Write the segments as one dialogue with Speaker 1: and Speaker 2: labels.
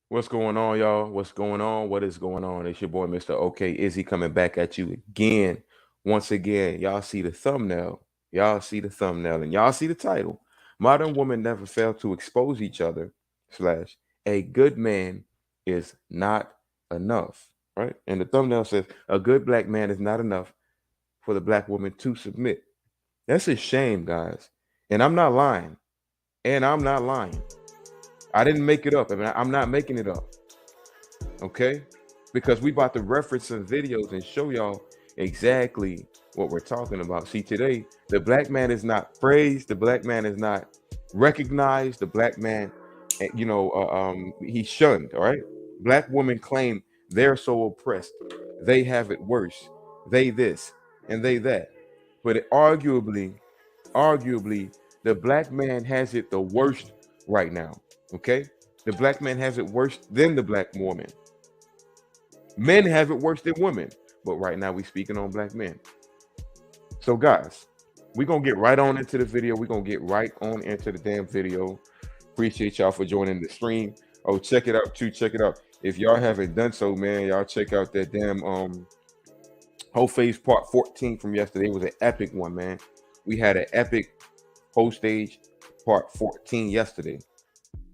Speaker 1: What's going on, y'all? What's going on? What is going on? It's your boy, Mr. OK Izzy, coming back at you again. Once again, y'all see the thumbnail. Y'all see the thumbnail and y'all see the title. Modern women never fail to expose each other, slash, a good man is not enough. Right? And the thumbnail says, a good black man is not enough for the black woman to submit. That's a shame, guys. And I'm not lying. And I'm not lying. I didn't make it up. I mean, I'm not making it up. Okay, because we about to reference some videos and show y'all exactly what we're talking about. See, today the black man is not praised, the black man is not recognized, the black man, he's shunned. All right, black women claim they're so oppressed, they have it worse, they this and they that, but arguably, the black man has it the worst right now. Okay, the black man has it worse than the black woman. Men have it worse than women, but right now we speaking on black men. So guys, we're gonna get right on into the video. We're gonna get right on into the damn video. Appreciate y'all for joining the stream. Oh, check it out too. Check it out. If y'all haven't done so, man, y'all check out that damn whole phase part 14 from yesterday. It was an epic one, man. We had an epic whole stage part 14 yesterday.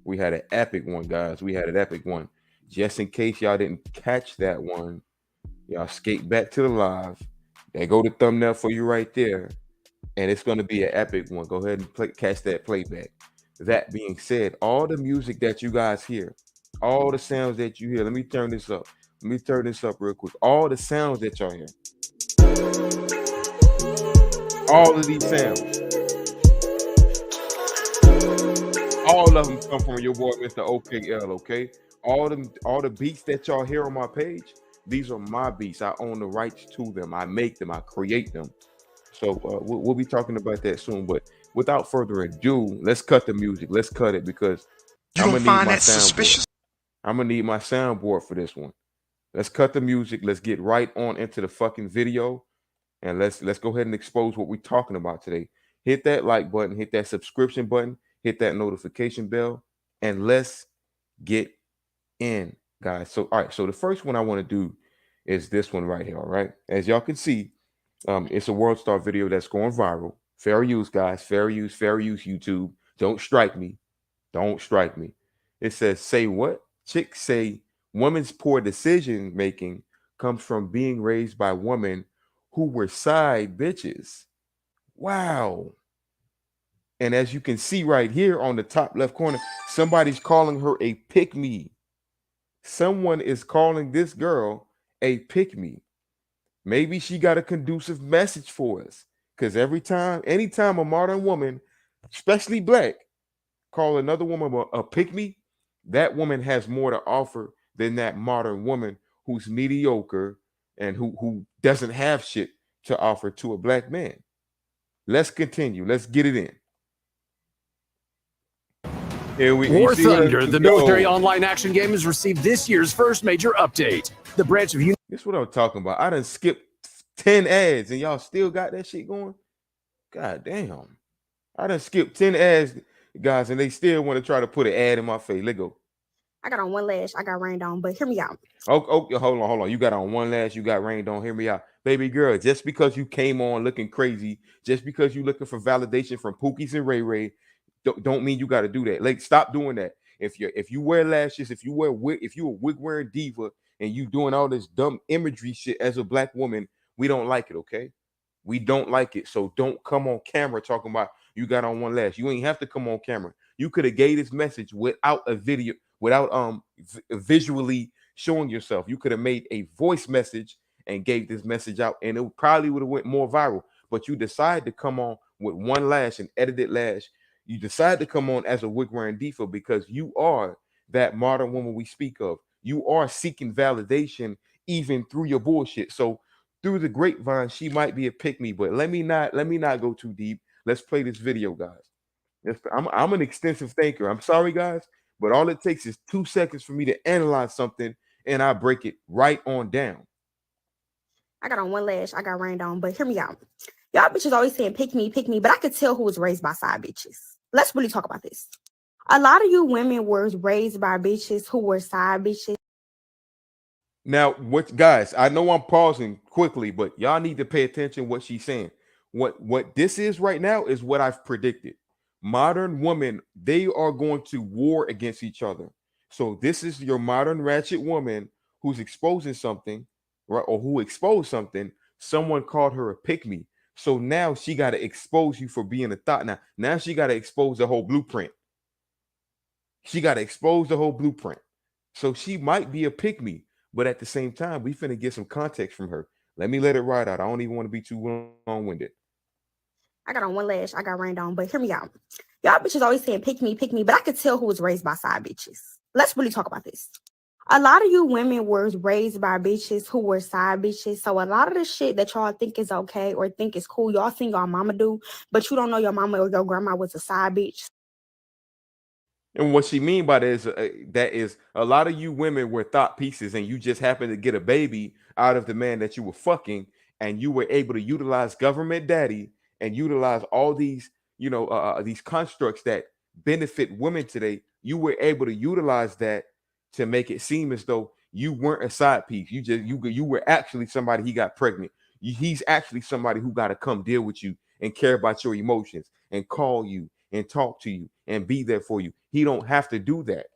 Speaker 1: We had an epic one, guys. We had an epic one. Just in case y'all didn't catch that one, y'all skate back to the live. There go the thumbnail for you right there. And it's going to be an epic one. Go ahead and catch that playback. That being said, all the music that you guys hear, all the sounds that you hear, let me turn this up. Let me turn this up real quick. All the sounds that y'all hear, all of these sounds, all of them come from your boy, Mr. OKL, okay? All the beats that y'all hear on my page, these are my beats. I own the rights to them. I make them. I create them. So we'll be talking about that soon. But without further ado, let's cut the music. Let's cut it because
Speaker 2: You
Speaker 1: I'm
Speaker 2: don't
Speaker 1: gonna need
Speaker 2: find
Speaker 1: my
Speaker 2: that
Speaker 1: soundboard.
Speaker 2: suspicious?
Speaker 1: I'm gonna need my soundboard for this one. Let's cut the music. Let's get right on into the fucking video, and let's go ahead and expose what we're talking about today. Hit that like button. Hit that subscription button. Hit that notification bell, and let's get in, guys. So, all right. So the first one I want to do is this one right here. All right. As y'all can see, it's a World Star video that's going viral. Fair use, guys. Fair use. Fair use. YouTube. Don't strike me. Don't strike me. It says, "Say what?" Chicks say women's poor decision making comes from being raised by women who were side bitches. Wow. And as you can see right here on the top left corner, somebody's calling her a pick me. Someone is calling this girl a pick me. Maybe she got a conducive message for us. Because anytime a modern woman, especially black, call another woman a pick me, that woman has more to offer than that modern woman who's mediocre and who doesn't have shit to offer to a black man. Let's continue. Let's get it in. Here we you
Speaker 3: War
Speaker 1: see what I
Speaker 3: Thunder, the military
Speaker 1: yo.
Speaker 3: online action game, has received this year's first major update. The branch of
Speaker 1: This is what I'm talking about. I done skipped 10 ads and y'all still got that shit going. God damn. I done skipped 10 ads, guys, and they still want to try to put an ad in my face. Let go.
Speaker 4: I got on one lash. I got rained on, but hear me out.
Speaker 1: Hold on. You got on one lash, you got rained on. Hear me out. Baby girl, just because you came on looking crazy, just because you looking for validation from Pookies and Ray Ray, don't mean you got to do that. Like, stop doing that. If you wear lashes, if you wear wig, if you a wig wearing diva and you doing all this dumb imagery shit as a black woman, we don't like it, okay? We don't like it. So don't come on camera talking about you got on one lash. You ain't have to come on camera. You could have gave this message without a video, without visually showing yourself. You could have made a voice message and gave this message out, and it probably would have went more viral. But you decide to come on with one lash and edited lash. You decide to come on as a wig wearing diva because you are that modern woman we speak of. You are seeking validation even through your bullshit. So through the grapevine, she might be a pick me, but let me not go too deep. Let's play this video, guys. I'm an extensive thinker. I'm sorry, guys, but all it takes is 2 seconds for me to analyze something, and I break it right on down.
Speaker 4: I got on one lash. I got rained on, but hear me out. Y'all bitches always saying pick me, but I could tell who was raised by side bitches. Let's really talk about this. A lot of you women were raised by bitches who were side bitches.
Speaker 1: Now, what guys, I know I'm pausing quickly, but y'all need to pay attention what she's saying. What this is right now is what I've predicted. Modern women, they are going to war against each other. So this is your modern ratchet woman who's exposing something, right? Or who exposed something. Someone called her a pick me. So now she got to expose you for being a thought. Now she got to expose the whole blueprint. She got to expose the whole blueprint. So she might be a pick me, but at the same time, we finna get some context from her. Let me let it ride out. I don't even want to be too long-winded.
Speaker 4: I got on one lash, I got rained on, but hear me out. Y'all bitches always saying pick me, but I could tell who was raised by side bitches. Let's really talk about this. A lot of you women were raised by bitches who were side bitches. So a lot of the shit that y'all think is okay or think is cool, y'all think y'all mama do, but you don't know your mama or your grandma was a side bitch.
Speaker 1: And what she mean by that is a lot of you women were thought pieces, and you just happened to get a baby out of the man that you were fucking, and you were able to utilize government daddy and utilize all these, these constructs that benefit women today. You were able to utilize that to make it seem as though you weren't a side piece. You were actually somebody he got pregnant. He's actually somebody who got to come deal with you and care about your emotions and call you and talk to you and be there for you. He don't have to do that.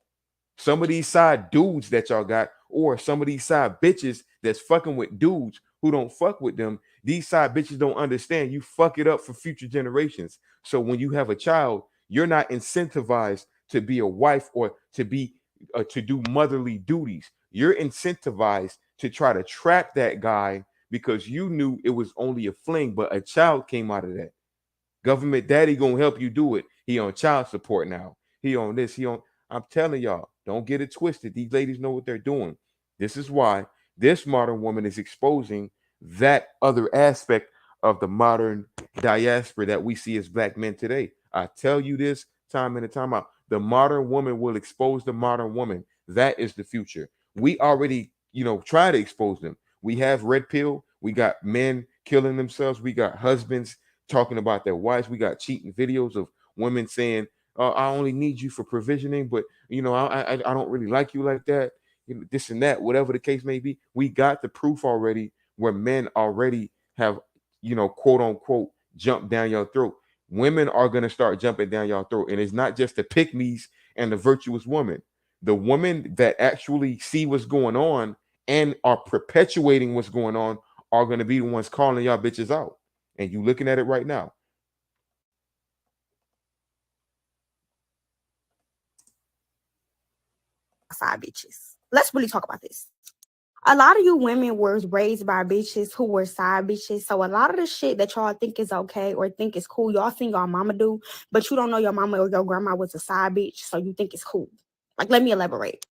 Speaker 1: Some of these side dudes that y'all got, or some of these side bitches that's fucking with dudes who don't fuck with them, these side bitches don't understand you fuck it up for future generations. So when you have a child, you're not incentivized to be a wife or to do motherly duties. You're incentivized to try to trap that guy because you knew it was only a fling, but a child came out of that. Government daddy gonna help you do it. He on child support now. He on this. He on. I'm telling y'all, don't get it twisted. These ladies know what they're doing. This is why this modern woman is exposing that other aspect of the modern diaspora that we see as black men today. I tell you this time in and time out. The modern woman will expose the modern woman. That is the future. We already, try to expose them. We have red pill. We got men killing themselves. We got husbands talking about their wives. We got cheating videos of women saying, I only need you for provisioning, but I don't really like you like that. This and that, whatever the case may be. We got the proof already where men already have, quote unquote, jumped down your throat. Women are going to start jumping down your throat. And it's not just the pick me's and the virtuous woman. The women that actually see what's going on and are perpetuating what's going on are going to be the ones calling y'all bitches out. And you looking at it right now.
Speaker 4: Side bitches. Let's really talk about this. A lot of you women were raised by bitches who were side bitches. So a lot of the shit that y'all think is okay or think is cool, y'all think y'all mama do, but you don't know your mama or your grandma was a side bitch, so you think it's cool. Like, let me elaborate.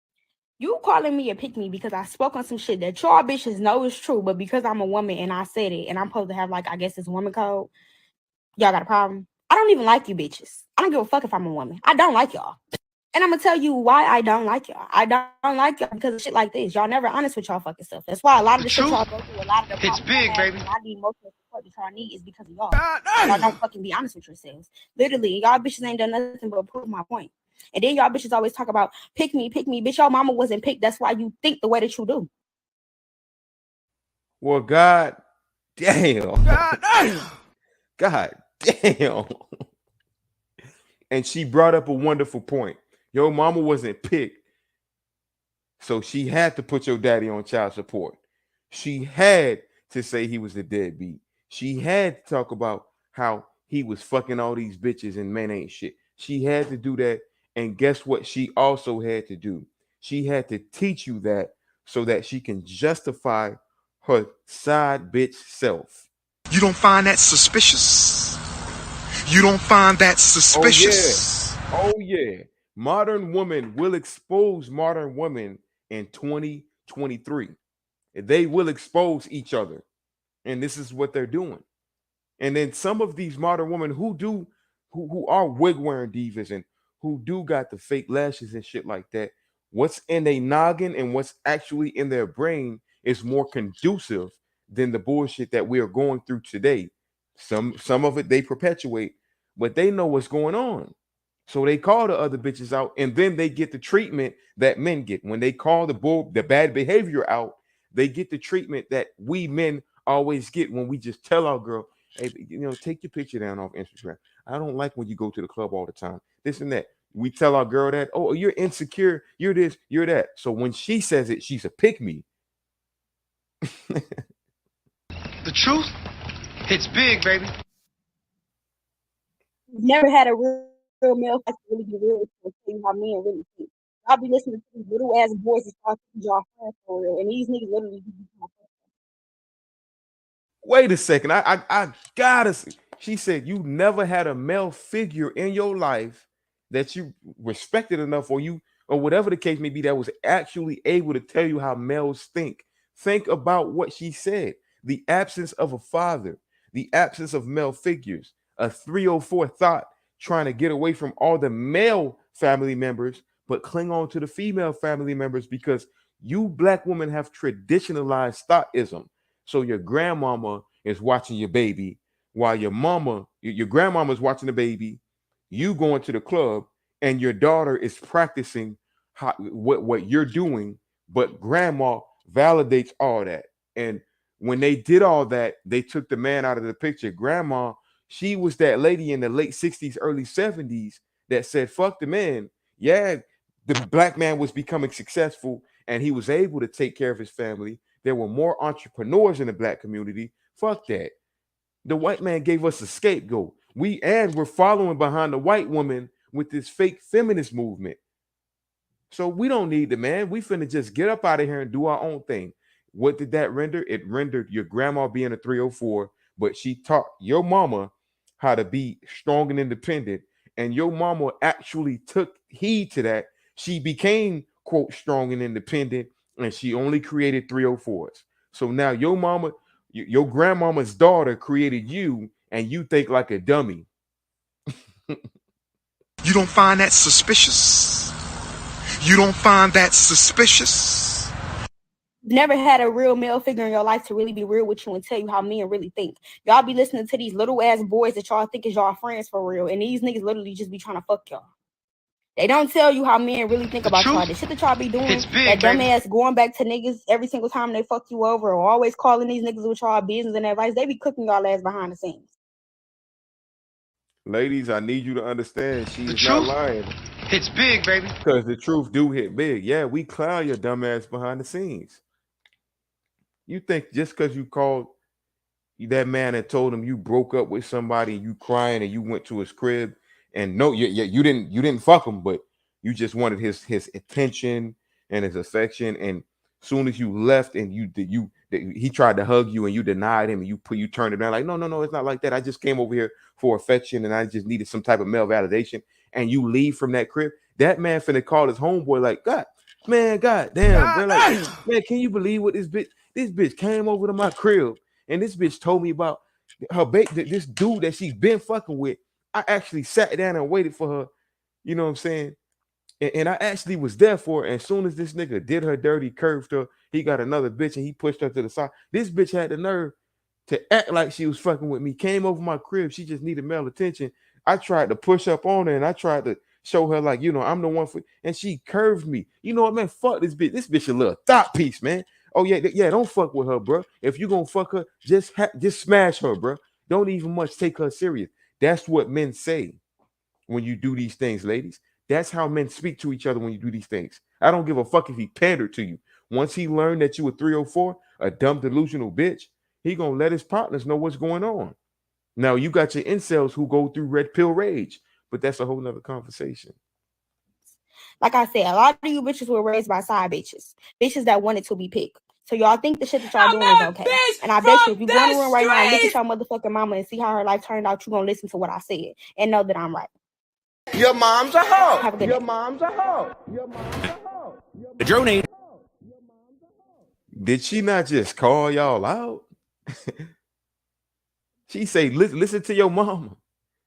Speaker 4: You calling me a pick me because I spoke on some shit that y'all bitches know is true, but because I'm a woman and I said it and I'm supposed to have, like, I guess it's woman code, y'all got a problem? I don't even like you bitches. I don't give a fuck if I'm a woman. I don't like y'all. And I'm gonna tell you why I don't like y'all. I don't like y'all because of shit like this. Y'all never honest with y'all fucking stuff. That's why a lot of the shit y'all go through, a lot of the
Speaker 2: It's big, baby.
Speaker 4: I need emotional support that y'all need is because of y'all. Y'all don't fucking be honest with yourselves. Literally, y'all bitches ain't done nothing but prove my point. And then y'all bitches always talk about pick me. Bitch, your mama wasn't picked. That's why you think the way that you do.
Speaker 1: Well, God damn. God damn. And she brought up a wonderful point. Your mama wasn't picked, so she had to put your daddy on child support. She had to say he was a deadbeat. She had to talk about how he was fucking all these bitches and men ain't shit. She had to do that. And guess what? She also had to do. She had to teach you that so that she can justify her side bitch self.
Speaker 2: You don't find that suspicious? You don't find that suspicious?
Speaker 1: Oh yeah. Modern women will expose modern women in 2023. They will expose each other. And this is what they're doing. And then some of these modern women who are wig wearing divas and who do got the fake lashes and shit like that, what's in their noggin and what's actually in their brain is more conducive than the bullshit that we are going through today. Some of it they perpetuate, but they know what's going on. So they call the other bitches out, and then they get the treatment that men get. When they call the bad behavior out, they get the treatment that we men always get when we just tell our girl, hey, take your picture down off Instagram. I don't like when you go to the club all the time. This and that. We tell our girl that, oh, you're insecure, you're this, you're that. So when she says it, she's a pick me.
Speaker 5: The truth hits big, baby.
Speaker 4: Never had a real male fight to really be real with you and tell you how men really think. Y'all be listening to these little ass boys and start thinking y'all friends for real, and these niggas literally be
Speaker 1: Wait a second. I gotta see. She said you never had a male figure in your life that you respected enough, or whatever the case may be, that was actually able to tell you how males think. Think about what she said. The absence of a father, the absence of male figures, a 304 thought trying to get away from all the male family members, but cling on to the female family members because you black women have traditionalized thoughtism. So your grandmama is watching your baby while your grandmama is watching the baby, you going to the club, and your daughter is practicing what you're doing, but grandma validates all that. And when they did all that, they took the man out of the picture. Grandma, she was that lady in the late 60s, early 70s that said, fuck the man. Yeah, the black man was becoming successful and he was able to take care of his family. There were more entrepreneurs in the black community. Fuck that. The white man gave us a scapegoat. We're following behind the white woman with this fake feminist movement. So we don't need the man. We finna just get up out of here and do our own thing. What did that render? It rendered your grandma being a 304, but she taught your mama how to be strong and independent. And your mama actually took heed to that. She became, quote, strong and independent, and she only created 304s. So now your mama, your grandmama's daughter created you, and you think like a dummy.
Speaker 2: You don't find that suspicious? You don't find that suspicious?
Speaker 4: never had a real male figure in your life to really be real with you and tell you how men really think. Y'all be listening to these little ass boys that y'all think is y'all friends for real, and these niggas literally just be trying to fuck y'all. They don't tell you how men really think about y'all. The shit that y'all be doing, that dumb ass going back to niggas every single time they fuck you over, or always calling these niggas with y'all business and advice, they be cooking y'all ass behind the scenes.
Speaker 1: Ladies, I need you to understand she is not lying.
Speaker 5: Hits big, baby.
Speaker 1: Because the truth do hit big. Yeah, we clown your dumb ass behind the scenes. You think just because you called that man and told him you broke up with somebody, you crying, and you went to his crib, and no, you didn't fuck him, but you just wanted his attention and his affection. And soon as you left and he tried to hug you and you denied him and you turned it down like, no, it's not like that. I just came over here for affection and I just needed some type of male validation. And you leave from that crib, that man finna call his homeboy like, God damn, bro, like, man, can you believe what this bitch came over to my crib and this bitch told me about her this dude that she's been fucking with. I actually sat down and waited for her, you know what I'm saying? And I actually was there for her. And as soon as this nigga did her dirty, curved her, he got another bitch and he pushed her to the side. This bitch had the nerve to act like she was fucking with me, came over my crib. She just needed male attention. I tried to push up on her and I tried to show her like, I'm the one for, and she curved me. You know what, man? Fuck this bitch. This bitch a little thought piece, man. Oh yeah, don't fuck with her, bro. If you gonna fuck her, just smash her, bro. Don't even much take her serious. That's what men say when you do these things, ladies. That's how men speak to each other when you do these things. I don't give a fuck if he pandered to you. Once he learned that you were 304, a dumb delusional bitch, he gonna let his partners know what's going on. Now you got your incels who go through red pill rage, but that's a whole nother conversation.
Speaker 4: Like I said, a lot of you bitches were raised by side bitches that wanted to be picked. So y'all think the shit that y'all doing is okay. And I bet you if you go in the room right now and look at your motherfucking mama and see how her life turned out, you're gonna listen to what I said and know that I'm right.
Speaker 6: Your mom's a hoe.
Speaker 4: Have a good
Speaker 6: Your
Speaker 4: day.
Speaker 6: mom's a hoe. Your mom's a hoe.
Speaker 3: The drone ain't.
Speaker 1: Did she not just call y'all out? She say, listen to your mama.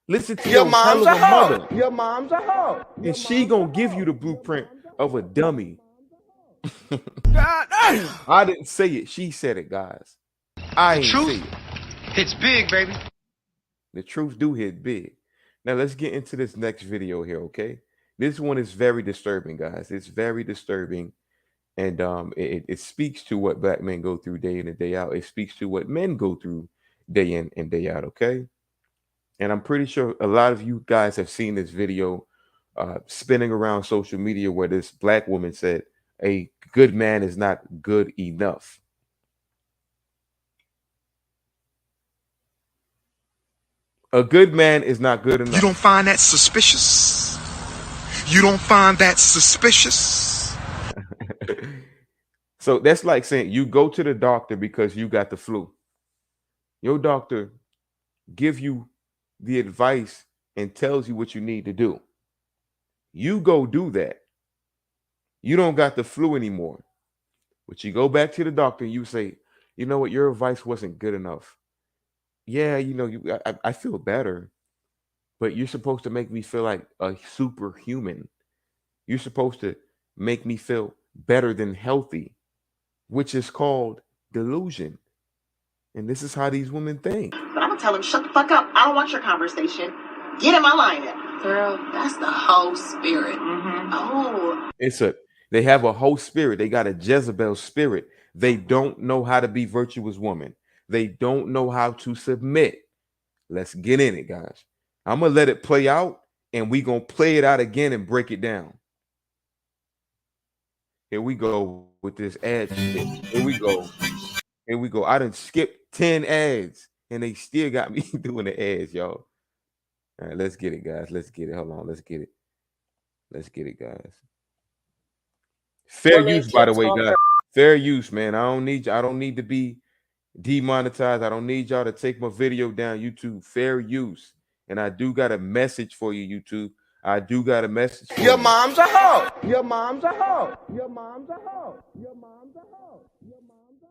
Speaker 1: Listen to your
Speaker 6: mom's
Speaker 1: hell of
Speaker 6: a
Speaker 1: a
Speaker 6: hoe.
Speaker 1: mother.
Speaker 6: Your mom's a hoe.
Speaker 1: And she gonna give you the blueprint of a dummy. I didn't say it. She said it, guys. I ain't say it.
Speaker 5: Hits big, baby.
Speaker 1: The truth do hit big. Now let's get into this next video here, okay? This one is very disturbing, guys. It's very disturbing, and it speaks to what black men go through day in and day out. It speaks to what men go through day in and day out, okay? And I'm pretty sure a lot of you guys have seen this video spinning around social media where this black woman said, a good man is not good enough. A good man is not good enough.
Speaker 2: You don't find that suspicious? You don't find that suspicious?
Speaker 1: So that's like saying you go to the doctor because you got the flu. Your doctor give you the advice and tells you what you need to do. You go do that. You don't got the flu anymore. But you go back to the doctor and you say, you know what, your advice wasn't good enough. Yeah, you know, I feel better, but you're supposed to make me feel like a superhuman. You're supposed to make me feel better than healthy, which is called delusion. And this is how these women think.
Speaker 7: But I'm gonna tell him, shut the fuck up. I don't want your conversation. Get in my lineup. Girl, that's the whole spirit. Mm-hmm. Oh.
Speaker 1: They have a whole spirit. They got a Jezebel spirit. They don't know how to be virtuous women. They don't know how to submit. Let's get in it, guys. I'm going to let it play out, and we're going to play it out again and break it down. Here we go with this ad shit. Here we go. Here we go. I done skipped 10 ads, and they still got me doing the ads, y'all. All right, let's get it, guys. Let's get it. Hold on. Let's get it. Let's get it, guys. Fair use, by the way, guys. Fair use, man. I don't need to be demonetized. I don't need y'all to take my video down. YouTube, fair use. And I do got a message for you, YouTube. I do got a message for
Speaker 6: Your
Speaker 1: you.
Speaker 6: mom's a hoe. Your mom's a hoe. Your mom's a hoe. Your mom's a hoe. Your mom's a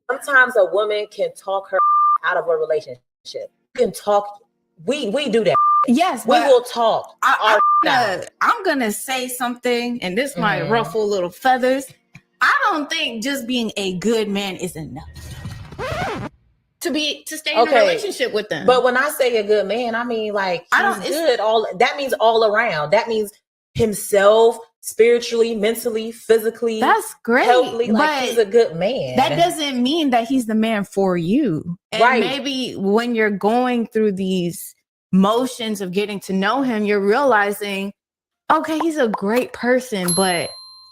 Speaker 6: hoe.
Speaker 8: Sometimes a woman can talk her out of a relationship. You can talk. We do that.
Speaker 9: Yes,
Speaker 8: we will talk.
Speaker 9: I'm gonna say something, and this might ruffle little feathers. I don't think just being a good man is enough to stay in a relationship with them.
Speaker 8: But when I say a good man, I mean like he's good. That means all around. That means himself, spiritually, mentally, physically.
Speaker 9: That's great.
Speaker 8: Healthily, like he's a good man.
Speaker 9: That doesn't mean that he's the man for you. And
Speaker 8: right.
Speaker 9: Maybe when you're going through these motions of getting to know him, you're realizing, okay, he's a great person, but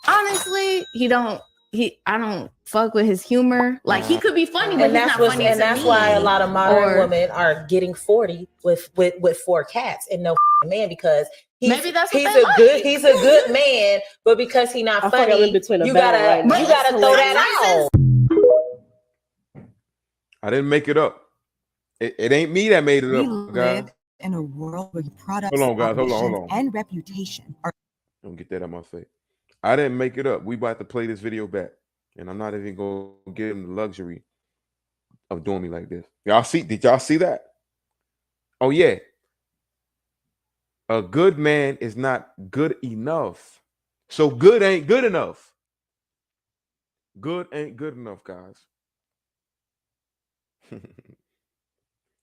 Speaker 9: honestly, I don't fuck with his humor. Like he could be funny, but he's not funny.
Speaker 8: And that's why a lot of modern women are getting 40 with 4 cats and no man, because he's a good man, but because he's not funny, you gotta throw that out.
Speaker 1: I didn't make it up. It ain't me that made it up, guys.
Speaker 10: In a world where products,
Speaker 1: hold on,
Speaker 10: and reputation are.
Speaker 1: Don't get that out of my face. I didn't make it up. We about to play this video back, and I'm not even going to give him the luxury of doing me like this. Did y'all see that? Oh yeah. A good man is not good enough. So good ain't good enough. Good ain't good enough, guys.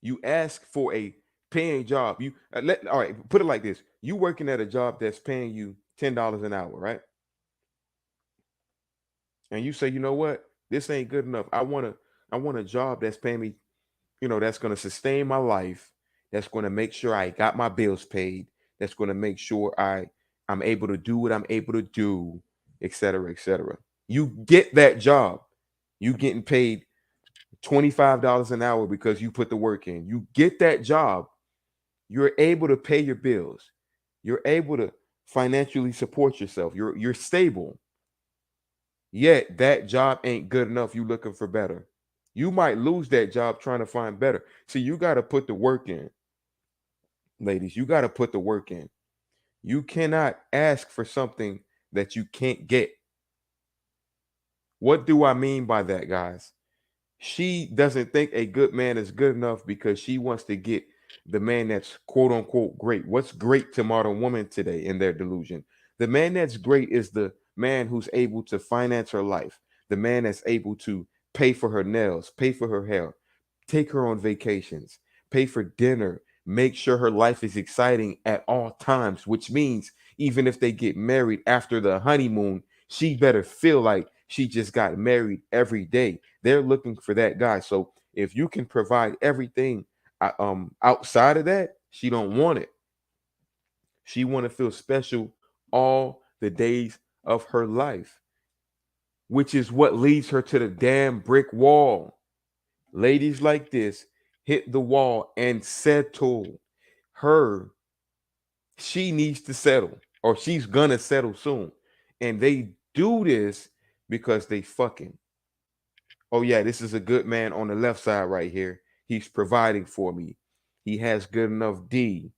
Speaker 1: You ask for a paying job. You all right, put it like this. You working at a job that's paying you $10 an hour, right? And you say, you know what? This ain't good enough. I want a job that's paying me, that's going to sustain my life, that's going to make sure I got my bills paid, that's going to make sure I'm able to do what I'm able to do, et cetera, et cetera. You get that job. You getting paid $25 an hour because you put the work in. You get that job. You're able to pay your bills. You're able to financially support yourself. You're stable. Yet that job ain't good enough. You looking for better. You might lose that job trying to find better. See, you got to put the work in. Ladies, you got to put the work in. You cannot ask for something that you can't get. What do I mean by that, guys? She doesn't think a good man is good enough because she wants to get the man that's quote unquote great. What's great to modern women today in their delusion? The man that's great is the man who's able to finance her life, the man that's able to pay for her nails, pay for her hair, take her on vacations, pay for dinner, make sure her life is exciting at all times, which means even if they get married after the honeymoon, she better feel like she just got married every day. They're looking for that guy. So if you can provide everything outside of that, she don't want it. She want to feel special all the days of her life, which is what leads her to the damn brick wall. Ladies like this hit the wall and settle. She needs to settle, or she's gonna settle soon. And they do this because they fucking. Oh yeah, this is a good man on the left side right here. He's providing for me. He has good enough D.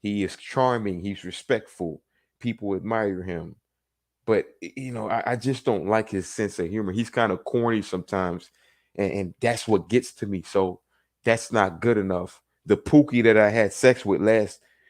Speaker 1: He is charming. He's respectful. People admire him. But you know, I just don't like his sense of humor. He's kind of corny sometimes, and that's what gets to me. So that's not good enough. The Pookie that I had sex with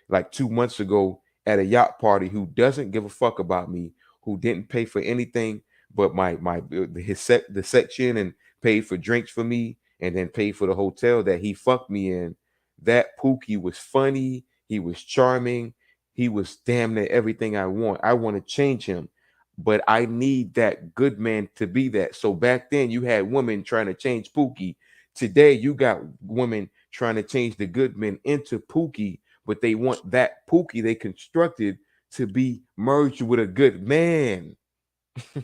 Speaker 1: like 2 months ago at a yacht party, who doesn't give a fuck about me, who didn't pay for anything but the section, and paid for drinks for me, and then paid for the hotel that he fucked me in. That Pookie was funny. He was charming. He was damn near everything I want. I want to change him, but I need that good man to be that. So back then you had women trying to change Pookie. Today you got women trying to change the good men into Pookie, but they want that Pookie they constructed to be merged with a good man.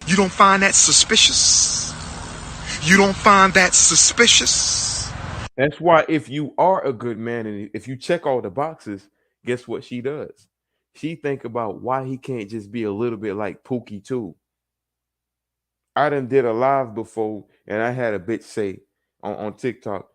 Speaker 2: You don't find that suspicious? You don't find that suspicious?
Speaker 1: That's why if you are a good man and if you check all the boxes, guess what she does? She think about why he can't just be a little bit like Pookie too. I done did a live before, and I had a bitch say on TikTok,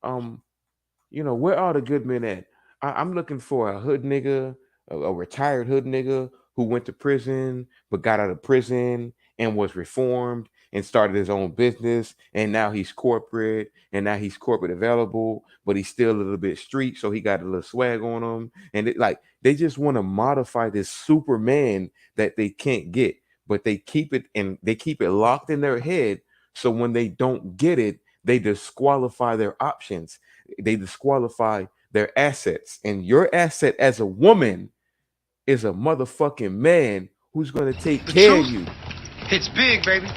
Speaker 1: you know, where are the good men at? I'm looking for a hood nigga, a retired hood nigga who went to prison but got out of prison and was reformed and started his own business, and now he's corporate, and now he's corporate available, but he's still a little bit street, so he got a little swag on him. And they just want to modify this Superman that they can't get, but they keep it locked in their head. So when they don't get it, they disqualify their options. They disqualify their assets. And your asset as a woman is a motherfucking man who's going to take care of you.
Speaker 5: It's big, baby.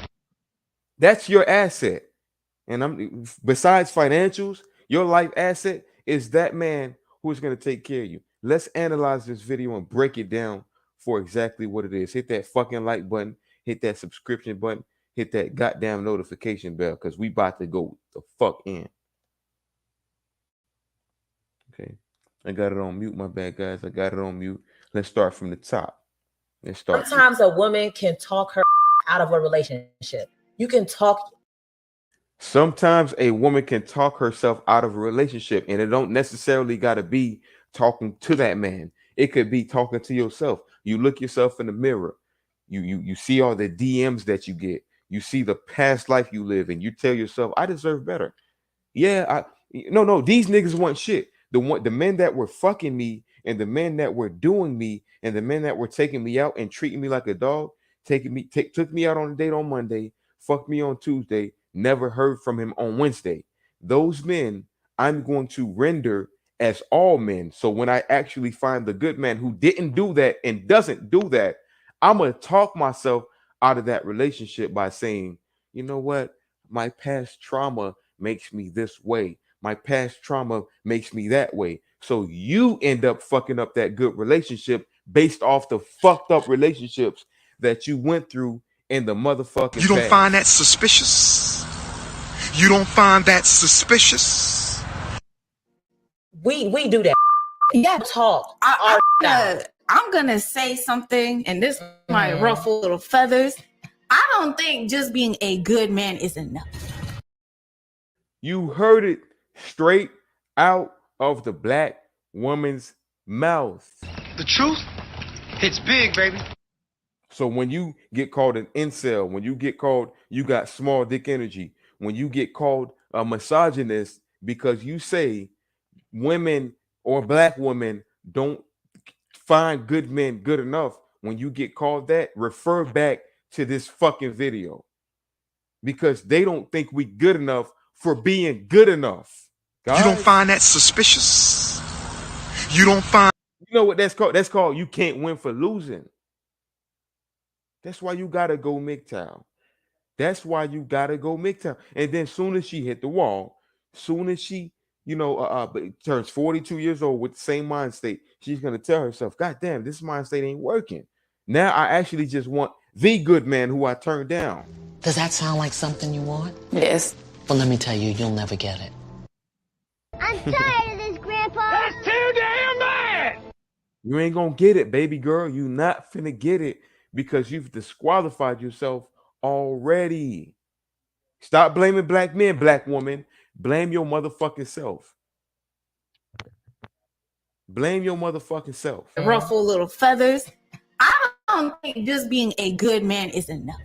Speaker 1: That's your asset. And besides financials, your life asset is that man who's going to take care of you. Let's analyze this video and break it down for exactly what it is. Hit that fucking like button, hit that subscription button, hit that goddamn notification bell, because we about to go the fuck in. Okay. I got it on mute. My bad, guys. I got it on mute. Let's start from the top.
Speaker 8: Sometimes a woman can talk her out of a relationship. You can talk.
Speaker 1: Sometimes a woman can talk herself out of a relationship, and it don't necessarily got to be talking to that man. It could be talking to yourself. You look yourself in the mirror. You see all the DMs that you get. You see the past life you live, and you tell yourself, I deserve better. Yeah, no, these niggas want shit. The men that were fucking me, and the men that were doing me, and the men that were taking me out and treating me like a dog, took me out on a date on Monday, fucked me on Tuesday, never heard from him on Wednesday. Those men I'm going to render as all men. So when I actually find the good man who didn't do that and doesn't do that, I'm going to talk myself out of that relationship by saying, you know what? My past trauma makes me this way. My past trauma makes me that way. So you end up fucking up that good relationship based off the fucked up relationships that you went through in the motherfucking
Speaker 2: You don't
Speaker 1: past.
Speaker 2: find that suspicious? You don't find that suspicious?
Speaker 8: We do that.
Speaker 9: Yeah,
Speaker 8: talk.
Speaker 9: I'm gonna say something, and this might ruffle little feathers. I don't think just being a good man is enough.
Speaker 1: You heard it straight out of the black woman's mouth.
Speaker 5: The truth hits big, baby.
Speaker 1: So when you get called an incel, when you get called you got small dick energy, when you get called a misogynist because you say women or black women don't find good men good enough, when you get called that, refer back to this fucking video, because they don't think we good enough for being good enough.
Speaker 2: You don't find that suspicious. You don't find.
Speaker 1: You know what that's called? That's called you can't win for losing. That's why you gotta go MGTOW. That's why you gotta go MGTOW. And then soon as she hit the wall, soon as she, turns 42 years old with the same mind state, she's gonna tell herself, God damn, this mind state ain't working. Now I actually just want the good man who I turned down.
Speaker 11: Does that sound like something you want?
Speaker 12: Yes.
Speaker 11: Well, let me tell you, you'll never get it.
Speaker 13: I'm tired of this, Grandpa.
Speaker 6: That's too damn bad.
Speaker 1: You ain't gonna get it, baby girl. You not finna get it because you've disqualified yourself already. Stop blaming black men, black woman. Blame your motherfucking self. Blame your motherfucking self.
Speaker 9: Ruffle little feathers. I don't think just being a good man is enough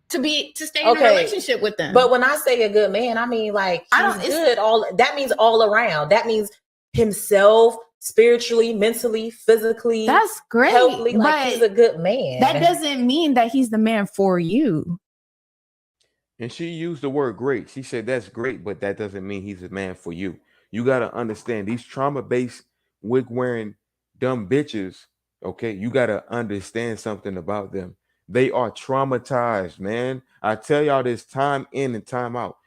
Speaker 9: to stay in a relationship with them.
Speaker 8: But when I say a good man, I mean like he's good. That means all around. That means himself, spiritually, mentally, physically.
Speaker 9: That's great.
Speaker 8: Healthily, like he's a good man.
Speaker 9: That doesn't mean that he's the man for you.
Speaker 1: And she used the word great. She said that's great, but that doesn't mean he's a man for you. You got to understand these trauma-based wig wearing dumb bitches. Okay, you got to understand something about them. They are traumatized, man. I tell y'all this time in and time out.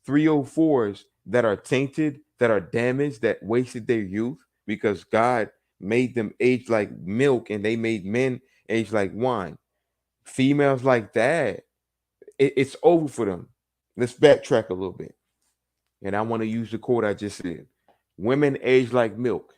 Speaker 1: 304s that are tainted, that are damaged, that wasted their youth because God made them age like milk and they made men age like wine. Females like that, it's over for them. Let's backtrack a little bit. And I want to use the quote I just said. Women age like milk.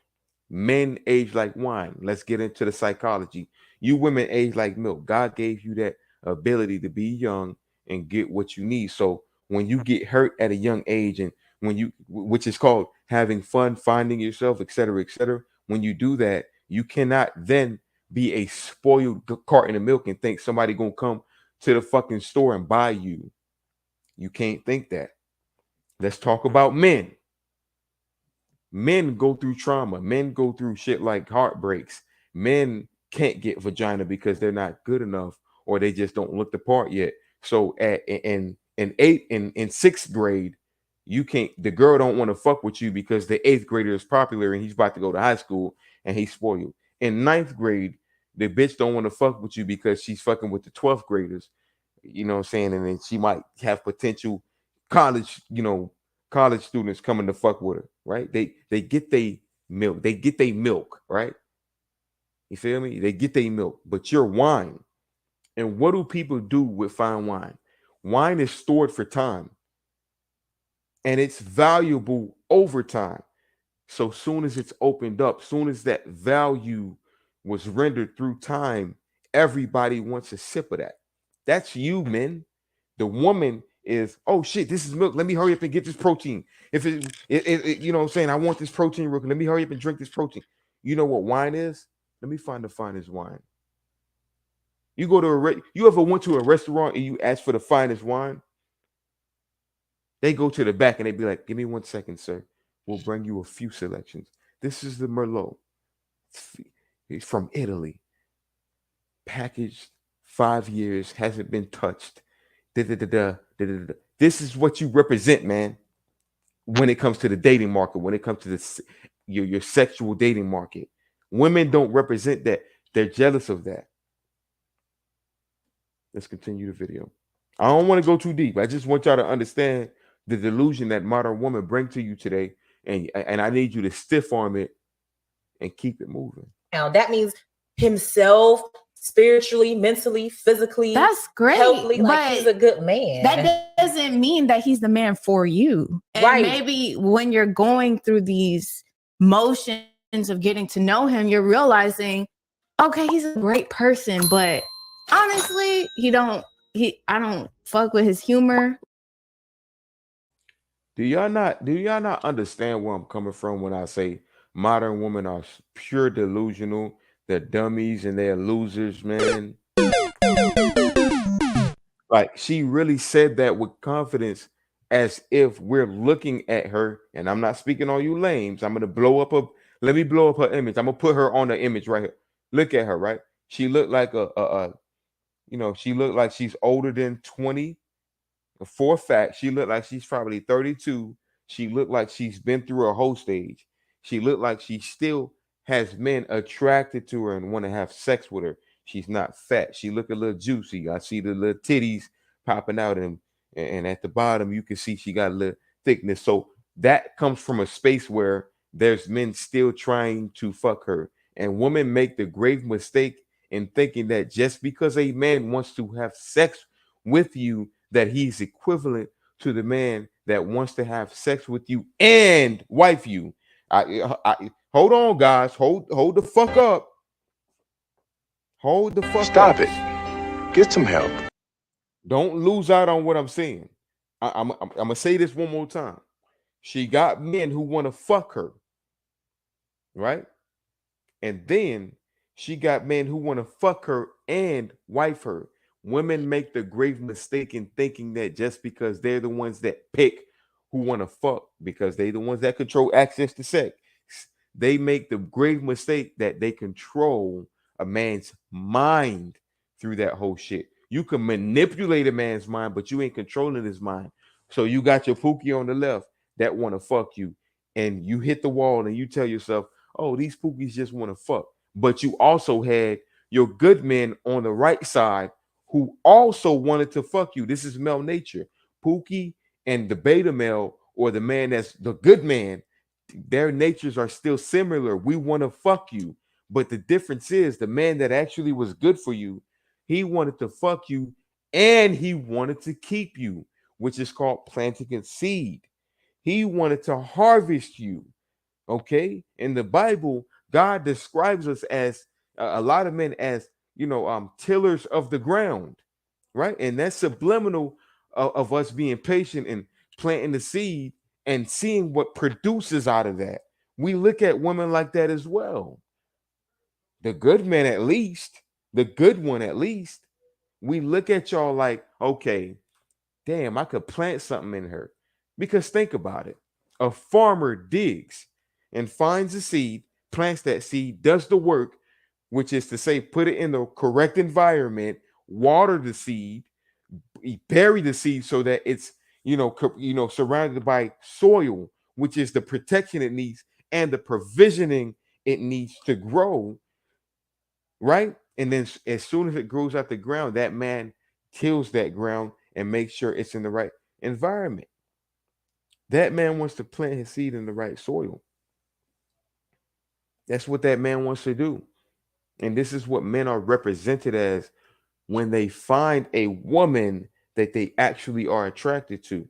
Speaker 1: Men age like wine. Let's get into the psychology. You women age like milk. God gave you that ability to be young and get what you need. So when you get hurt at a young age and which is called having fun, finding yourself, etc., when you do that, you cannot then be a spoiled carton of milk and think somebody gonna come to the fucking store and buy you. You can't think that. Let's talk about men. Men go through trauma. Men go through shit like heartbreaks. Men can't get vagina because they're not good enough or they just don't look the part yet. So in sixth grade, the girl don't want to fuck with you because the eighth grader is popular and he's about to go to high school and he's spoiled. In ninth grade, the bitch don't want to fuck with you because she's fucking with the 12th graders. You know what I'm saying? And then she might have potential college students coming to fuck with her, right? They get their milk. They get their milk, right? You feel me? They get their milk, but you're wine. And what do people do with fine wine? Wine is stored for time. And it's valuable over time. So soon as it's opened up, soon as that value was rendered through time, everybody wants a sip of that. That's you, men. The woman is, oh shit, this is milk. Let me hurry up and get this protein. If it you know what I'm saying, I want this protein real quick. Let me hurry up and drink this protein. You know what wine is? Let me find the finest wine. You ever went to a restaurant and you ask for the finest wine? They go to the back and they be like, give me 1 second, sir. We'll bring you a few selections. This is the Merlot. It's from Italy. Packaged 5 years, hasn't been touched. This is what you represent, man. When it comes to the dating market, when it comes to your sexual dating market, women don't represent that. They're jealous of that. Let's continue the video. I don't want to go too deep. I just want y'all to understand the delusion that modern women bring to you today, and I need you to stiff arm it and keep it moving.
Speaker 8: Now that means himself, spiritually, mentally, physically.
Speaker 9: That's great.
Speaker 8: Healthily, like he's a good man.
Speaker 9: That doesn't mean that he's the man for you. And
Speaker 8: right.
Speaker 9: Maybe when you're going through these motions of getting to know him, you're realizing, okay, he's a great person, but honestly, I don't fuck with his humor.
Speaker 1: Do y'all not understand where I'm coming from when I say modern women are pure delusional? They're dummies and they're losers, man. Like, she really said that with confidence, as if we're looking at her. And I'm not speaking on you lames. I'm gonna let me blow up her image. I'm gonna put her on the image right here. Look at her, right? She looked like she looked like she's older than 20. For a fact, she looked like she's probably 32. She looked like she's been through a whole stage. She looked like she still has men attracted to her and want to have sex with her. She's not fat. She look a little juicy. I see the little titties popping out, and at the bottom you can see she got a little thickness. So that comes from a space where there's men still trying to fuck her. And women make the grave mistake in thinking that just because a man wants to have sex with you, that he's equivalent to the man that wants to have sex with you and wife you. I hold on, guys. Hold the fuck up. Hold the fuck
Speaker 2: Stop
Speaker 1: up.
Speaker 2: it. Get some help.
Speaker 1: Don't lose out on what I'm saying. I'm gonna say this one more time. She got men who want to fuck her, right? And then she got men who want to fuck her and wife her. Women make the grave mistake in thinking that just because they're the ones that pick who want to fuck, because they're the ones that control access to sex, they make the grave mistake that they control a man's mind through that whole shit. You can manipulate a man's mind, but you ain't controlling his mind. So you got your Pookie on the left that want to fuck you, and you hit the wall and you tell yourself, oh, these Pookies just want to fuck. But you also had your good men on the right side who also wanted to fuck you. This is male nature. Pookie and the beta male, or the man that's the good man, their natures are still similar. We want to fuck you. But the difference is the man that actually was good for you, he wanted to fuck you and he wanted to keep you, which is called planting a seed. He wanted to harvest you. Okay, in the Bible, God describes us as a lot of men as, tillers of the ground, right? And that's subliminal of us being patient and planting the seed and seeing what produces out of that. We look at women like that as well. The good man, at least, the good one, at least, we look at y'all like, okay, damn, I could plant something in her. Because think about it. A farmer digs and finds a seed, plants that seed, does the work, which is to say, put it in the correct environment, water the seed, bury the seed so that it's, surrounded by soil, which is the protection it needs and the provisioning it needs to grow, right? And then as soon as it grows out the ground, that man tills that ground and makes sure it's in the right environment. That man wants to plant his seed in the right soil. That's what that man wants to do. And this is what men are represented as when they find a woman that they actually are attracted to.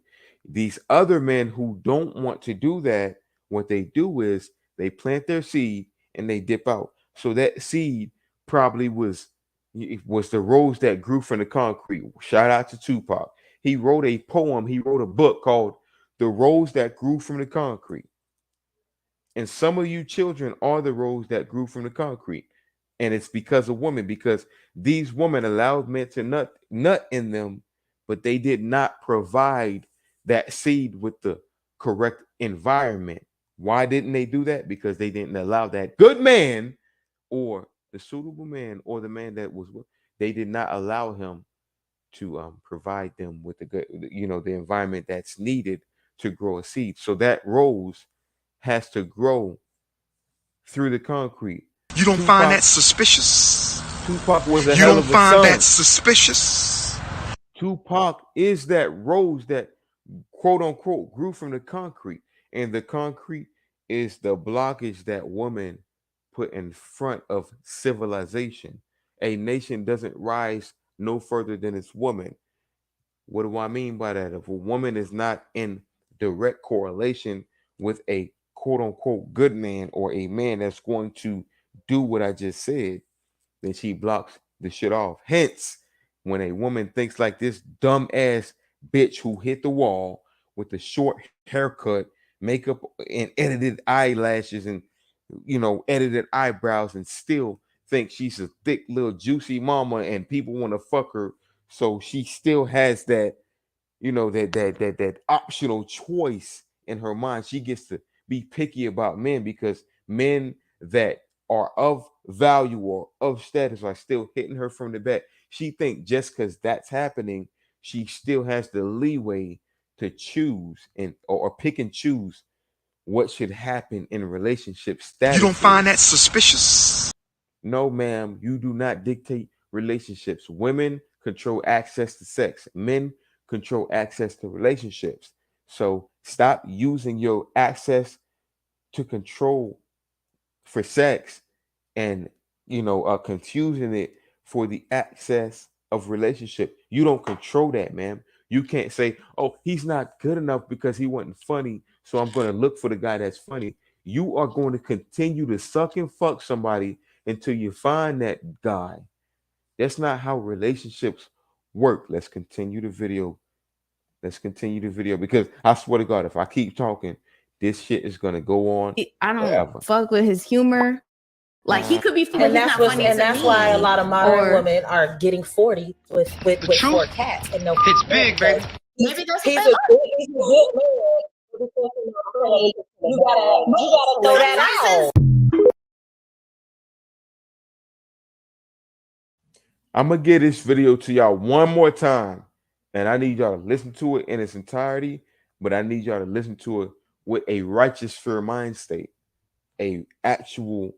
Speaker 1: These other men who don't want to do that, what they do is they plant their seed and they dip out. So that seed probably was the rose that grew from the concrete. Shout out to Tupac. He wrote a poem, he wrote a book called The Rose That Grew from the Concrete. And some of you children are the rose that grew from the concrete. And it's because of women, because these women allowed men to nut in them, but they did not provide that seed with the correct environment. Why didn't they do that? Because they didn't allow that good man or the suitable man or the man that was, they did not allow him to provide them with the good, the environment that's needed to grow a seed. So that rose has to grow through the concrete.
Speaker 2: You don't find that suspicious?
Speaker 1: Tupac was a
Speaker 2: You
Speaker 1: hell
Speaker 2: don't
Speaker 1: of a
Speaker 2: find
Speaker 1: son.
Speaker 2: that suspicious?
Speaker 1: Tupac is that rose that quote unquote grew from the concrete, and the concrete is the blockage that woman put in front of civilization. A nation doesn't rise no further than its woman. What do I mean by that? If a woman is not in direct correlation with a quote unquote good man or a man that's going to do what I just said, then she blocks the shit off. Hence, when a woman thinks like this dumb ass bitch who hit the wall with the short haircut, makeup, and edited eyelashes and edited eyebrows, and still think she's a thick little juicy mama and people want to fuck her, so she still has that, that optional choice in her mind. She gets to be picky about men because men that are of value or of status are still hitting her from the back. She think just because that's happening, she still has the leeway to choose or pick and choose what should happen in relationship status.
Speaker 2: You don't find that suspicious?
Speaker 1: No, ma'am, you do not dictate relationships. Women control access to sex. Men control access to relationships. So stop using your access to control for sex and confusing it for the access of relationship. You don't control that, ma'am. You can't say, oh, he's not good enough because he wasn't funny, so I'm going to look for the guy that's funny. You are going to continue to suck and fuck somebody until you find that guy. That's not how relationships work. Let's continue the video. Because I swear to God, if I keep talking, this shit is going to go on.
Speaker 9: I don't
Speaker 1: forever.
Speaker 9: fuck with his humor. Like he could be funny,
Speaker 8: and that's why a lot of modern women are getting 40 with 4 cats and no.
Speaker 5: It's big, baby.
Speaker 9: Maybe that's
Speaker 8: he's a good man. You gotta throw that out.
Speaker 1: I'm gonna give this video to y'all one more time, and I need y'all to listen to it in its entirety. But I need y'all to listen to it with a righteous fear mind state, a actual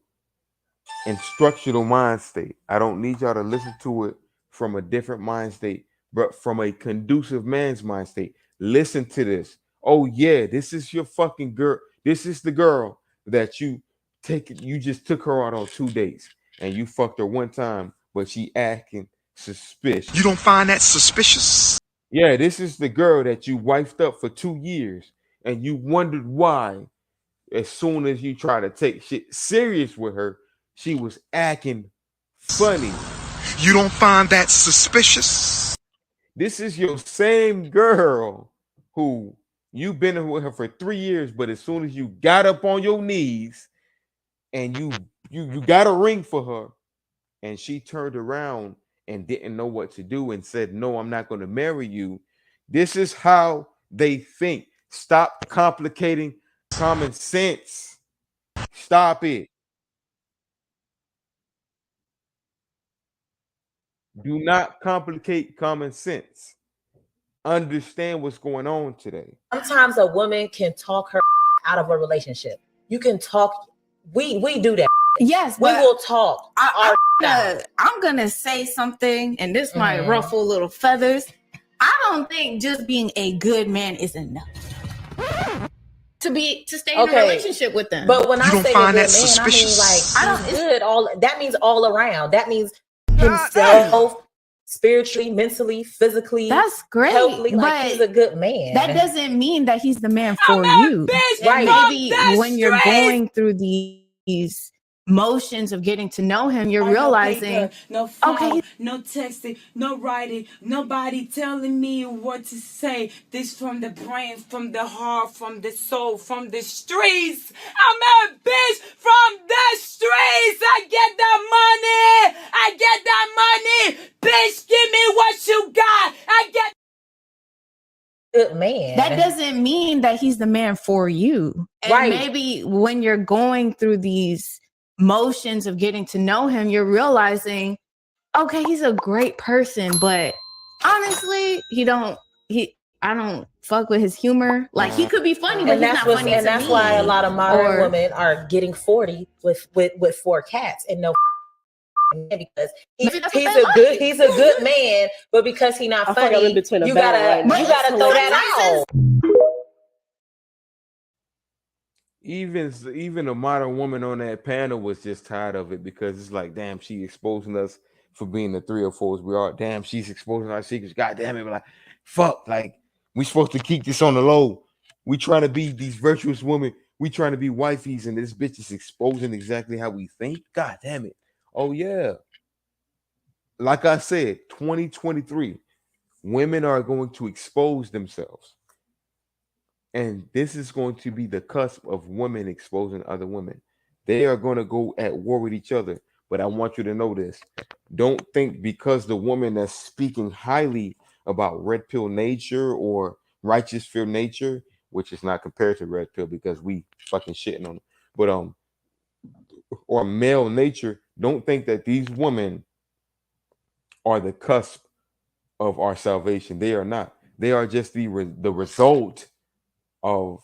Speaker 1: instructional mind state. I don't need y'all to listen to it from a different mind state, but from a conducive man's mind state. Listen to this. Oh yeah, this is your fucking girl. This is the girl that you just took her out on 2 dates and you fucked her one time, but she acting suspicious.
Speaker 2: You don't find that suspicious?
Speaker 1: Yeah, this is the girl that you wifed up for 2 years and you wondered why as soon as you try to take shit serious with her, she was acting funny.
Speaker 2: You don't find that suspicious?
Speaker 1: This is your same girl who you've been with her for 3 years, but as soon as you got up on your knees and you got a ring for her and she turned around and didn't know what to do and said, no, I'm not going to marry you. This is how they think. Stop complicating common sense. Stop it. Do not complicate common sense. Understand what's going on today.
Speaker 8: Sometimes a woman can talk her out of a relationship. You can talk. We do that.
Speaker 9: Yes,
Speaker 8: we will talk.
Speaker 9: I'm gonna say something, and this might ruffle little feathers. I don't think just being a good man is enough to stay in a relationship with them.
Speaker 8: But when I say a good man, I mean like he's good. That means all around. That means himself, spiritually, mentally, physically.
Speaker 9: That's great.
Speaker 8: Healthily, like he's a good man.
Speaker 9: That doesn't mean that he's the man for you.
Speaker 8: Right?
Speaker 9: Maybe when you're going through these motions of getting to know him, you're realizing,
Speaker 12: no phone, no texting, no writing, nobody telling me what to say. This from the brain, from the heart, from the soul, from the streets. I'm a bitch from the streets. I get that money. I get that money. Bitch, give me what you got. I get
Speaker 8: good man.
Speaker 9: That doesn't mean that he's the man for you. And maybe when you're going through these motions of getting to know him, you're realizing, okay, he's a great person, but honestly, I don't fuck with his humor. Like he could be funny, but he's not funny.
Speaker 8: And that's why a lot of modern women are getting 40 with 4 cats and no man, because he's a good man, but because he's not funny, you gotta throw that out.
Speaker 1: Even a modern woman on that panel was just tired of it because it's like, damn, she exposing us for being the 304s we are. Damn, she's exposing our secrets. God damn it, like fuck, like we supposed to keep this on the low. We trying to be these virtuous women. We trying to be wifeys, and this bitch is exposing exactly how we think. God damn it. Oh yeah. Like I said, 2023, women are going to expose themselves. And this is going to be the cusp of women exposing other women. They are going to go at war with each other. But I want you to know this. Don't think because the woman that's speaking highly about red pill nature or righteous fear nature, which is not compared to red pill because we fucking shitting on it, but or male nature, don't think that these women are the cusp of our salvation. They are not. They are just the result of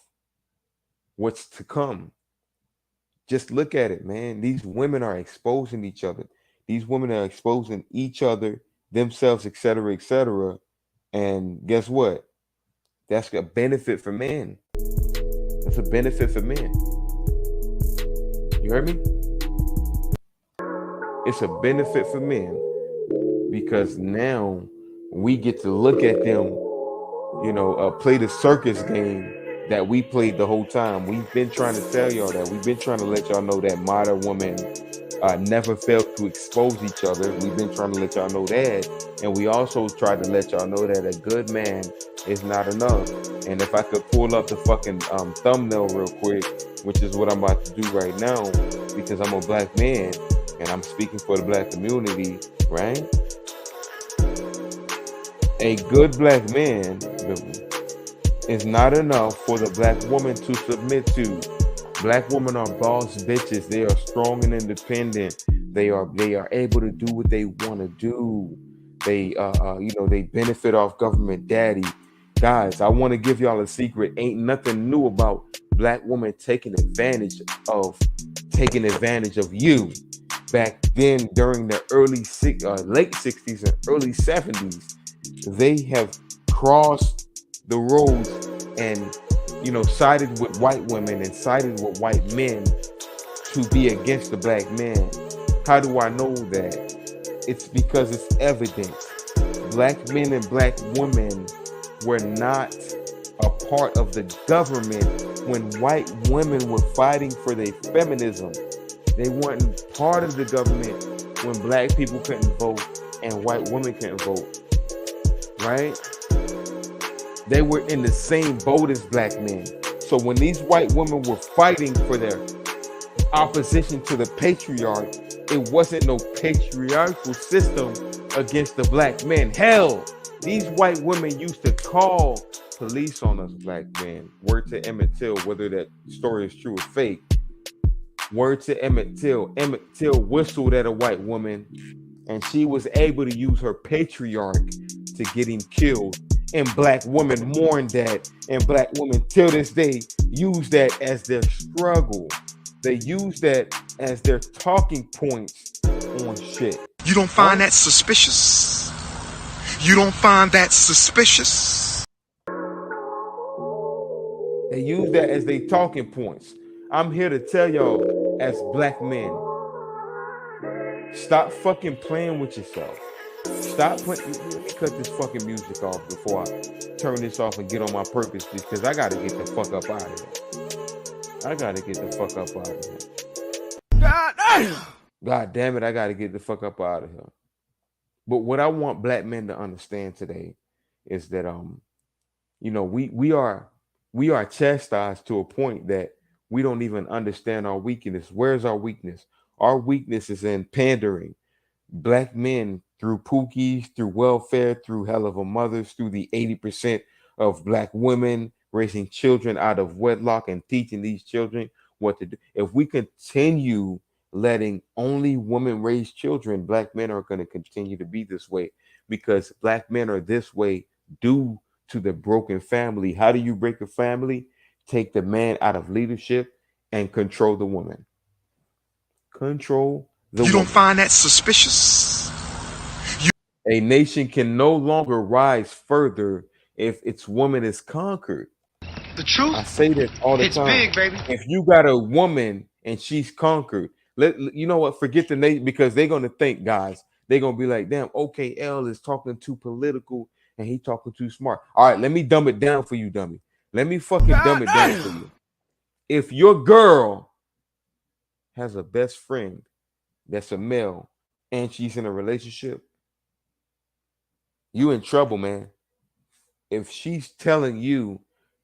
Speaker 1: what's to come. Just look at it, man. These women are exposing each other. These women are exposing each other, themselves, etc., etc. And guess what? That's a benefit for men. That's a benefit for men. You heard me? It's a benefit for men because now we get to look at them, you know, play the circus game that we played the whole time. We've been trying to tell y'all that. We've been trying to let y'all know that modern women never fail to expose each other. We've been trying to let y'all know that. And we also tried to let y'all know that a good man is not enough. And if I could pull up the fucking thumbnail real quick, which is what I'm about to do right now, because I'm a black man and I'm speaking for the black community, right? A good black man is not enough for the black woman to submit to. Black women are boss bitches. They are strong and independent. They are able to do what they want to do. They they benefit off government daddy. Guys, I want to give y'all a secret. Ain't nothing new about black women taking advantage of you. Back then, during the late 60s and early 70s, they have crossed the roads and sided with white women and sided with white men to be against the black man. How do I know that? It's because it's evident. Black men and black women were not a part of the government when white women were fighting for their feminism. They weren't part of the government when black people couldn't vote and white women couldn't vote. Right? They were in the same boat as black men. So when these white women were fighting for their opposition to the patriarch, it wasn't no patriarchal system against the black men. Hell, these white women used to call police on us black men. Word to Emmett Till, whether that story is true or fake. Word to Emmett Till. Emmett Till whistled at a white woman and she was able to use her patriarch to get him killed. And black women mourned that. And black women till this day use that as their struggle. They use that as their talking points on shit.
Speaker 2: You don't find that suspicious? You don't find that suspicious?
Speaker 1: They use that as their talking points. I'm here to tell y'all, as black men, stop fucking playing with yourself. Stop playing. Let me cut this fucking music off before I turn this off and get on my purpose, because I gotta get the fuck up out of here. I gotta get the fuck up out of here. God damn it, I gotta get the fuck up out of here. But what I want black men to understand today is that we are chastised to a point that we don't even understand our weakness. Where's our weakness? Our weakness is in pandering. Black men, through Pookies, through welfare, through hell of a mothers, through the 80% of black women raising children out of wedlock and teaching these children what to do. If we continue letting only women raise children, black men are going to continue to be this way, because black men are this way due to the broken family. How do you break a family? Take the man out of leadership and control the woman. Control the woman.
Speaker 2: You don't find that suspicious?
Speaker 1: A nation can no longer rise further if its woman is conquered.
Speaker 5: The truth.
Speaker 1: I say that all the time.
Speaker 5: It's big, baby.
Speaker 1: If you got a woman and she's conquered, you know what? Forget the nation, because they're gonna think, guys, they're gonna be like, damn, OKL is talking too political and he talking too smart. All right, let me dumb it down for you, dummy. Let me fucking dumb it down for you. If your girl has a best friend that's a male and she's in a relationship, you in trouble, man. If she's telling you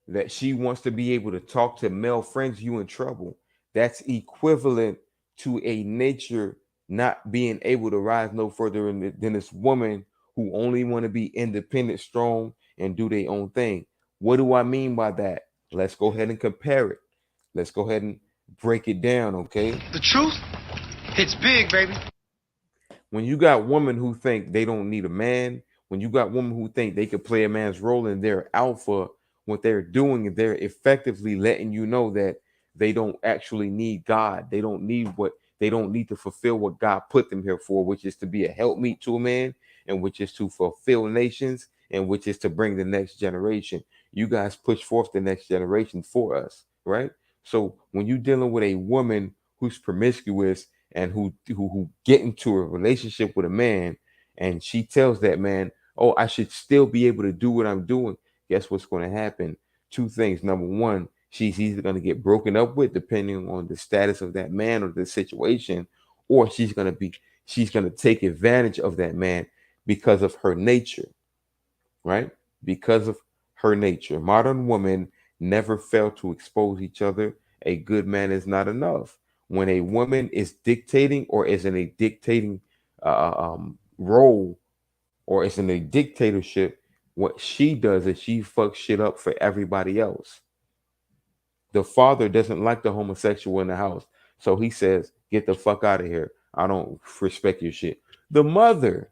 Speaker 1: that she wants to be able to talk to male friends, you in trouble. That's equivalent to a nature not being able to rise no further than this woman who only want to be independent, strong, and do their own thing. What do I mean by that? Let's go ahead and compare it. Let's go ahead and break it down, okay?
Speaker 5: The truth, it's big, baby.
Speaker 1: When you got women who think they don't need a man, When you got women who think they could play a man's role and they're alpha, what they're doing, they're effectively letting you know that they don't actually need God. They don't need to fulfill what God put them here for, which is to be a helpmeet to a man, and which is to fulfill nations, and which is to bring the next generation. You guys push forth the next generation for us, right? So when you're dealing with a woman who's promiscuous and who get into a relationship with a man, and she tells that man, oh, I should still be able to do what I'm doing, guess what's going to happen? Two things. Number one, she's either going to get broken up with, depending on the status of that man or the situation, or she's going to take advantage of that man because of her nature, right? Because of her nature. Modern women never fail to expose each other. A good man is not enough. When a woman is dictating or is in a dictating role, or is in a dictatorship, what she does is she fucks shit up for everybody else. The father doesn't like the homosexual in the house, so he says, get the fuck out of here. I don't respect your shit. The mother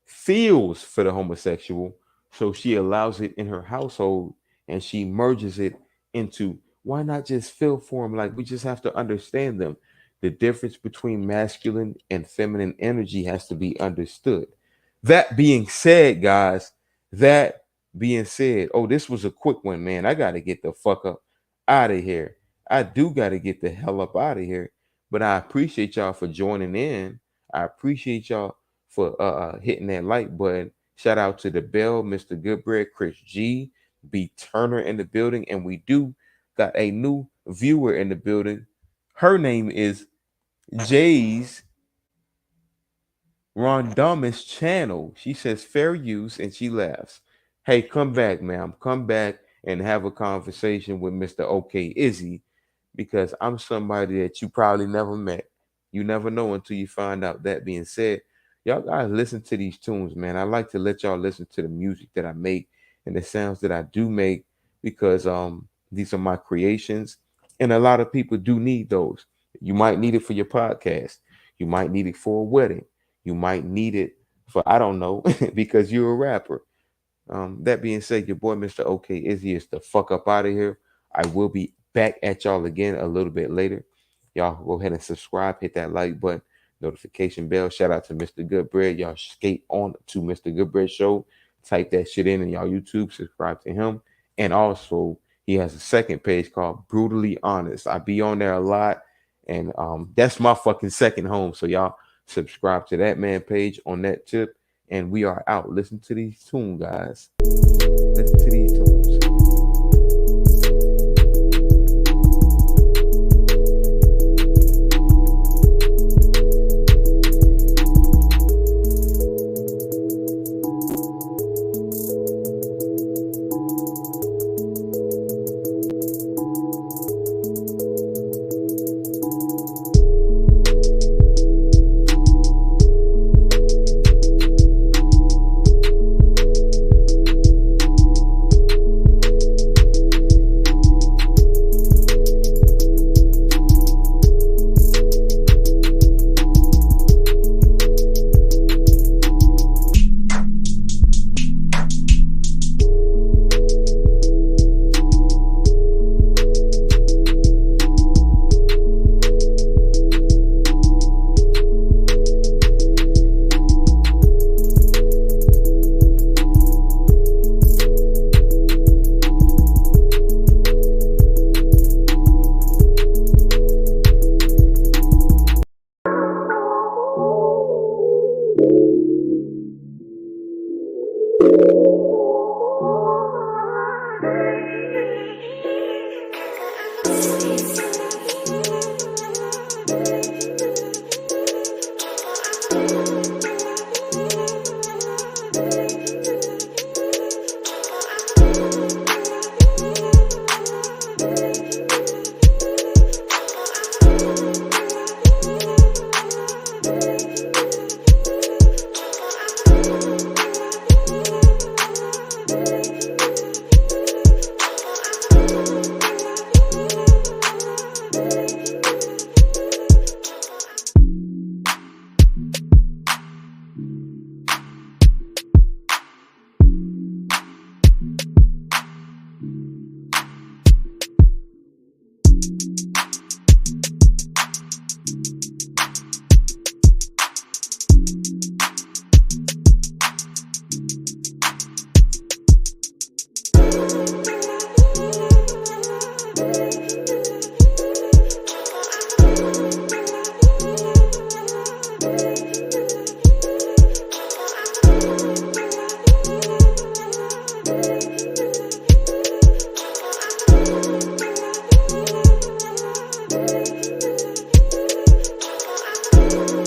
Speaker 1: feels for the homosexual, so she allows it in her household, and she merges it into, why not just feel for him? Like, we just have to understand them. The difference between masculine and feminine energy has to be understood. That being said, guys, oh, this was a quick one, man. I got to get the fuck up out of here. I do got to get the hell up out of here. But I appreciate y'all for joining in. I appreciate y'all for hitting that like button. Shout out to the Bell, Mr. Goodbread, Chris G, B Turner in the building. And we do got a new viewer in the building. Her name is Jay's Rondamus channel. She says fair use and she laughs. Hey, come back, ma'am. Come back and have a conversation with Mr. OK Izzy, because I'm somebody that you probably never met. You never know until you find out. That being said, y'all guys listen to these tunes, man. I like to let y'all listen to the music that I make and the sounds that I do make, because these are my creations, and a lot of people do need those. You might need it for your podcast. You might need it for a wedding. You might need it for, I don't know, because you're a rapper. That being said, your boy, Mr. OK Izzy, is the fuck up out of here. I will be back at y'all again a little bit later. Y'all go ahead and subscribe, hit that like button, notification bell. Shout out to Mr. Goodbread. Y'all skate on to Mr. Goodbread show. Type that shit in y'all YouTube, subscribe to him. And also, he has a second page called Brutally Honest. I be on there a lot, and that's my fucking second home. So y'all subscribe to that man page on that tip, and we are out. Listen to these tunes, guys. Listen to these tunes.